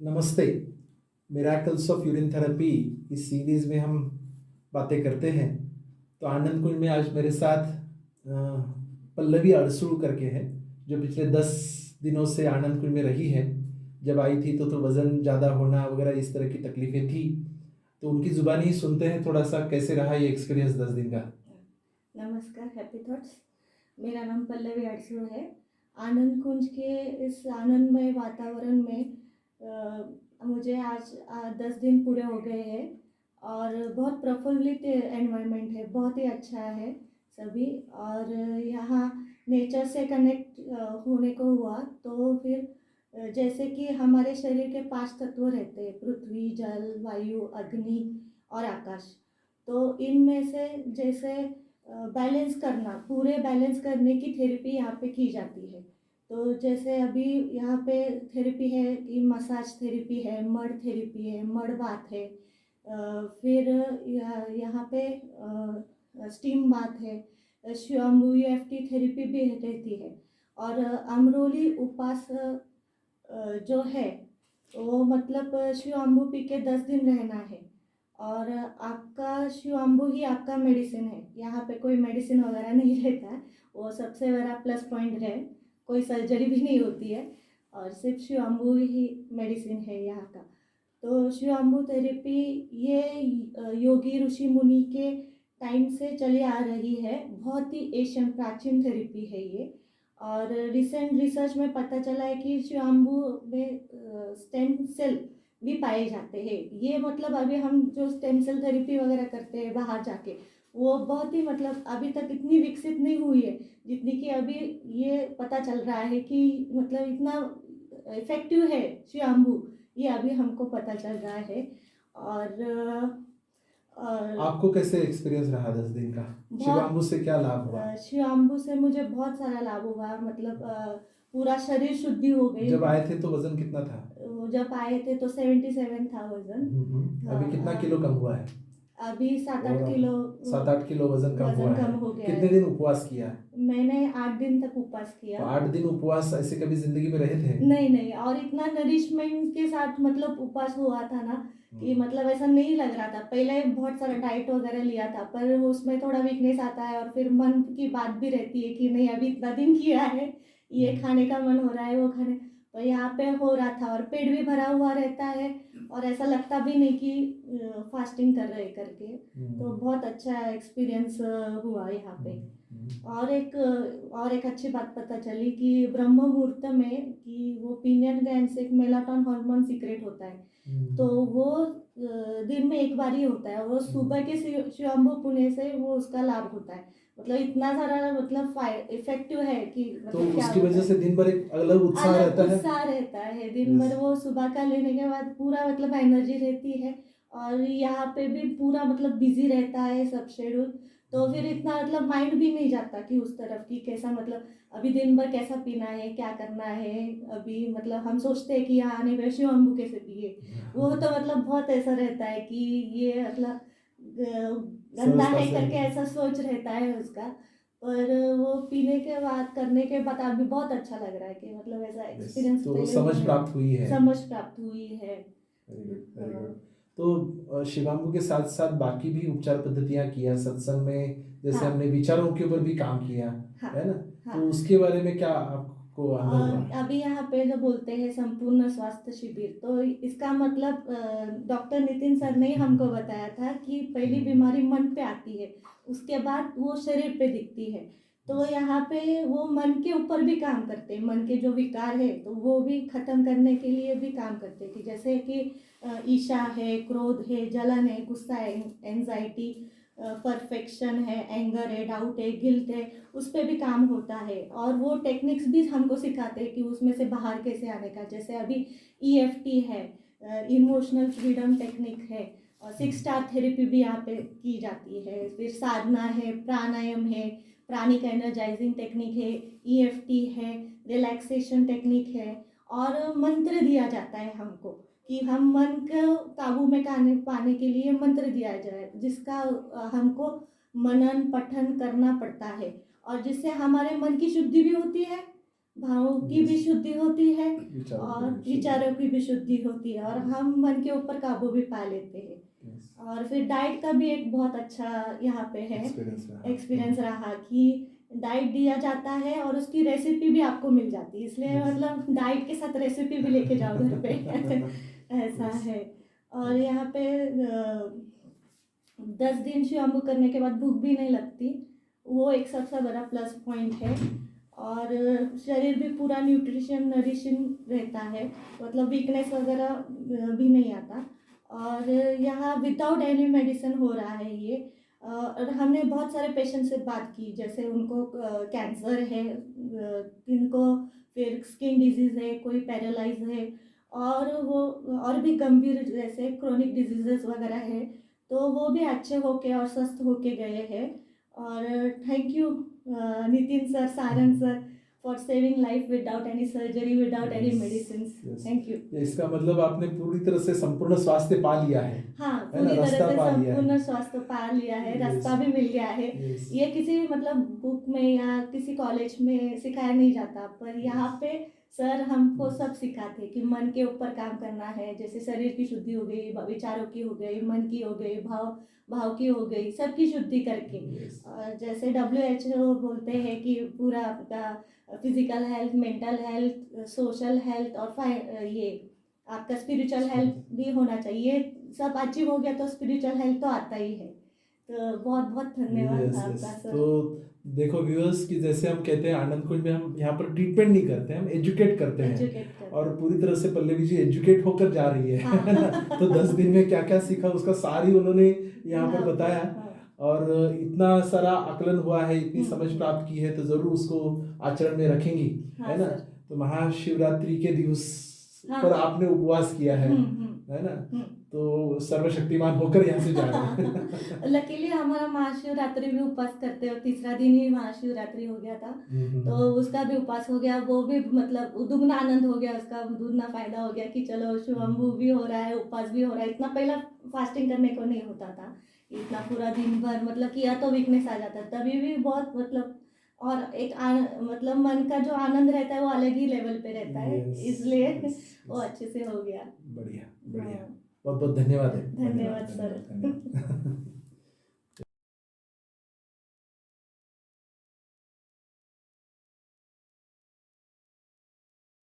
नमस्ते। Miracles of urine therapy इस series में हम बातें करते हैं। तो आनंद कुंज में आज मेरे साथ पल्लवी अड़सू करके है, जो पिछले 10 दिनों से आनंद कुंज में रही है। जब आई थी तो वज़न ज़्यादा होना वगैरह इस तरह की तकलीफ़ें थी। तो उनकी ज़ुबानी ही सुनते हैं थोड़ा सा कैसे रहा ये एक्सपीरियंस 10 दिन का। नमस्कार, हैप्पी थॉट्स। मेरा नाम पल्लवी अड़सू है। आनंद कुंज के इस आनंदमय वातावरण में मुझे आज 10 दिन पूरे हो गए हैं और बहुत प्रफुल्लित एनवायरनमेंट है, बहुत ही अच्छा है सभी। और यहाँ नेचर से कनेक्ट होने को हुआ तो फिर जैसे कि हमारे शरीर के 5 तत्व रहते हैं, पृथ्वी, जल, वायु, अग्नि और आकाश। तो इनमें से जैसे बैलेंस करना, पूरे बैलेंस करने की थेरेपी यहाँ पे की जाती है। तो जैसे अभी यहाँ पे थेरेपी है कि मसाज थेरेपी है, मड थेरेपी है, मड बाथ है, फिर यहाँ पे स्टीम बाथ है, स्वयंभू यूएफटी थेरेपी भी रहती है। और अमरोली उपास जो है वो मतलब स्वयंभू पी के 10 दिन रहना है और आपका स्वयंभू ही आपका मेडिसिन है। यहाँ पे कोई मेडिसिन वगैरह नहीं रहता है, वो सबसे बड़ा प्लस पॉइंट है। कोई सर्जरी भी नहीं होती है और सिर्फ स्वयंभू ही मेडिसिन है यहाँ का। तो स्वयंभू थेरेपी ये योगी ऋषि मुनि के टाइम से चली आ रही है। बहुत ही एशियन प्राचीन थेरेपी है ये। और रिसेंट रिसर्च में पता चला है कि स्वयंभू में स्टेम सेल भी पाए जाते हैं। ये मतलब अभी हम जो स्टेम सेल थेरेपी वगैरह करते हैं बाहर जाके, वो बहुत ही मतलब अभी तक इतनी विकसित नहीं हुई है जितनी कि अभी ये पता चल रहा है कि मतलब इतना इफेक्टिव है स्वयंभू, ये अभी हमको पता चल रहा है। और आपको कैसे एक्सपीरियंस रहा 10 दिन का? शिवांबू से क्या लाभ हुआ? स्वयंभू से मुझे बहुत सारा लाभ हुआ, मतलब पूरा शरीर शुद्धि हो गई। जब आए थे तो वजन कितना था? जब आए थे तो 77 था वजन। अभी कितना किलो कम हुआ है? अभी 7-8 किलो 7-8 किलो वजन कम हुआ है। हो गया कितने है। दिन उपवास किया? मैंने 8 दिन तक उपवास तो किया। 8 दिन उपवास ऐसे कभी जिंदगी में रहे थे? नहीं, और इतना नरिशमेंट के साथ मतलब उपवास हुआ था ना कि मतलब ऐसा नहीं लग रहा था। पहले बहुत सारा डाइट वगैरह लिया था पर उसमें थोड़ा वीकनेस आता है और फिर मन की बात भी रहती है कि नहीं अभी इतना दिन किया है, ये खाने का मन हो रहा है, वो खाने। तो यहाँ पे हो रहा था और पेट भी भरा हुआ रहता है और ऐसा लगता भी नहीं कि फास्टिंग कर रहे करके। तो बहुत अच्छा एक्सपीरियंस हुआ यहाँ पे। और एक अच्छी बात पता चली कि ब्रह्म मुहूर्त में कि वो पीनियन ग्लैंड से एक मेलाटोन हार्मोन सीक्रेट होता है। तो वो दिन में एक बार ही होता है, वो सुबह के स्वयंभू पुणे से वो उसका लाभ होता है। मतलब इतना सारा मतलब इफेक्टिव है कि तो मतलब क्या उसकी होता वजह है, से दिन भर एक अलग उत्साह रहता है। उत्साह रहता है दिन भर। वो सुबह का लेने के बाद पूरा मतलब एनर्जी रहती है और यहाँ पे भी पूरा मतलब बिजी रहता है सब शेड्यूल। तो फिर इतना मतलब माइंड भी नहीं जाता कि उस तरफ की कैसा मतलब अभी दिन भर कैसा पीना है, क्या करना है। अभी मतलब हम सोचते हैं कि यहाँ आने पे शिवम्बू कैसे पिए, वो तो मतलब बहुत ऐसा रहता है कि ये मतलब गंदा है करके ऐसा सोच रहता है उसका। पर वो पीने के बाद करने के बाद अभी बहुत अच्छा लग रहा है कि मतलब ऐसा एक्सपीरियंस तो पहले समझ हुआ है। प्राप्त हुई है। समझ प्राप्त हुई है। Very good. तो शिवांबू के साथ साथ बाकी भी उपचार पद्धतियां किया सत्संग में, जैसे हमने विचारों के ऊपर भी काम किया, है ना? तो उसके बारे में क्या आपको अनुभव हुआ? अभी यहाँ पे जो बोलते हैं संपूर्ण स्वास्थ्य शिविर, तो इसका मतलब डॉक्टर नितिन सर ने हमको बताया था कि पहली बीमारी मन पे आती है, उसके बाद वो शरीर पे दिखती है। तो यहाँ पे वो मन के ऊपर भी काम करते हैं, मन के जो विकार है तो वो भी खत्म करने के लिए भी काम करते हैं कि जैसे कि ईर्ष्या है, क्रोध है, जलन है, गुस्सा है, एंजाइटी, परफेक्शन है, एंगर है, डाउट है, गिल्ट है, उस पर भी काम होता है। और वो टेक्निक्स भी हमको सिखाते हैं कि उसमें से बाहर कैसे आने का। जैसे अभी ईएफटी है, इमोशनल फ्रीडम टेक्निक है, और 6 स्टार थेरेपी भी यहाँ पे की जाती है। फिर साधना है, प्राणायाम है, प्राणिक एनर्जाइजिंग टेक्निक है, ईएफटी है, रिलैक्सेशन टेक्निक है, और मंत्र दिया जाता है हमको कि हम मन को काबू में पाने के लिए मंत्र दिया जाए, जिसका हमको मनन पठन करना पड़ता है और जिससे हमारे मन की शुद्धि भी होती है भावों की भी Yes. शुद्धि होती है विचारों की और भी शुद्धि। विचारों की भी शुद्धि होती है और हम मन के ऊपर काबू भी पा लेते हैं। Yes. और फिर डाइट का भी एक बहुत अच्छा यहाँ पे है एक्सपीरियंस रहा। एक्सपीरियंस रहा कि डाइट दिया जाता है और उसकी रेसिपी भी आपको मिल जाती है, इसलिए Yes. मतलब डाइट के साथ रेसिपी भी लेके जाओ घर पे ऐसा Yes. है। और Yes. यहाँ पे 10 दिन शिवम्बू करने के बाद भूख भी नहीं लगती, वो एक सबसे बड़ा प्लस पॉइंट है। और शरीर भी पूरा न्यूट्रिशन नरिशिंग रहता है, मतलब वीकनेस वगैरह भी नहीं आता। और यहाँ विदाउट एनी मेडिसिन हो रहा है ये। और हमने बहुत सारे पेशेंट से बात की, जैसे उनको कैंसर है, किनको फिर स्किन डिजीज़ है, कोई पैरालाइज है, और वो और भी गंभीर जैसे क्रोनिक डिजीजेस वगैरह है, तो वो भी अच्छे होके और स्वस्थ होके गए हैं। और thank you Nitin sir, Sarang sir, for saving life without any surgery, without any Yes. Medicine. Yes. Thank you. इसका मतलब आपने पूरी तरह से संपूर्ण स्वास्थ्य पा लिया है हाँ, है ना, पूरी तरह रास्ता से पा लिया है। संपूर्ण स्वास्थ्य पा लिया है, Yes. रास्ता भी मिल गया है। Yes. ये किसी मतलब बुक में या किसी कॉलेज में सिखाया नहीं जाता, पर यहाँ पे सर हमको सब सिखाते कि मन के ऊपर काम करना है, जैसे शरीर की शुद्धि हो गई, विचारों की हो गई, मन की हो गई, भाव की हो गई, सबकी शुद्धि करके। Yes. और जैसे WHO बोलते हैं कि पूरा आपका physical health, mental health, social health और ये आपका स्पिरिचुअल हेल्थ भी होना चाहिए, सब अचीव हो गया तो स्पिरिचुअल हेल्थ तो आता ही है। तो बहुत बहुत धन्यवाद Yes, yes. आपका सर। तो देखो व्यूअर्स कि जैसे हम कहते हैं आनंद कुंज में हम यहाँ पर ट्रीटमेंट नहीं करते हैं, हम एजुकेट करते हैं। एजुकेट कर और पूरी तरह से पल्लवी जी एजुकेट होकर जा रही है हाँ। है ना? तो 10 दिन में क्या क्या सीखा उसका सारी उन्होंने यहाँ पर हाँ, बताया। हाँ। और इतना सारा आकलन हुआ है, इतनी समझ हम्म। प्राप्त की है, तो जरूर उसको आचरण में रखेंगी, हाँ है ना? सर। तो महाशिवरात्रि के दिवस हाँ, पर हाँ। आपने उपवास किया है है ना? तो सर्वशक्तिमान होकर यहाँ से जा रहे हैं। लकीली हमारा महाशिवरात्रि भी उपवास करते हो, तीसरा दिन ही महाशिवरात्रि हो गया था, तो उसका भी उपवास हो गया, वो भी मतलब दुगना आनंद हो गया, उसका दुगना फायदा हो गया कि चलो शिवम्बू भी हो रहा है, उपवास भी हो रहा है। इतना पहला फास्टिंग करने को नहीं होता था, इतना पूरा दिन भर मतलब किया तो वीकनेस आ जाता, तभी भी बहुत मतलब और एक मतलब मन का जो आनंद रहता है वो अलग ही लेवल पे रहता है, Yes, इसलिए yes, वो yes. अच्छे से हो गया। बढ़िया बढ़िया, हाँ। बहुत बहुत धन्यवाद है। धन्यवाद सर। धन्यवाद।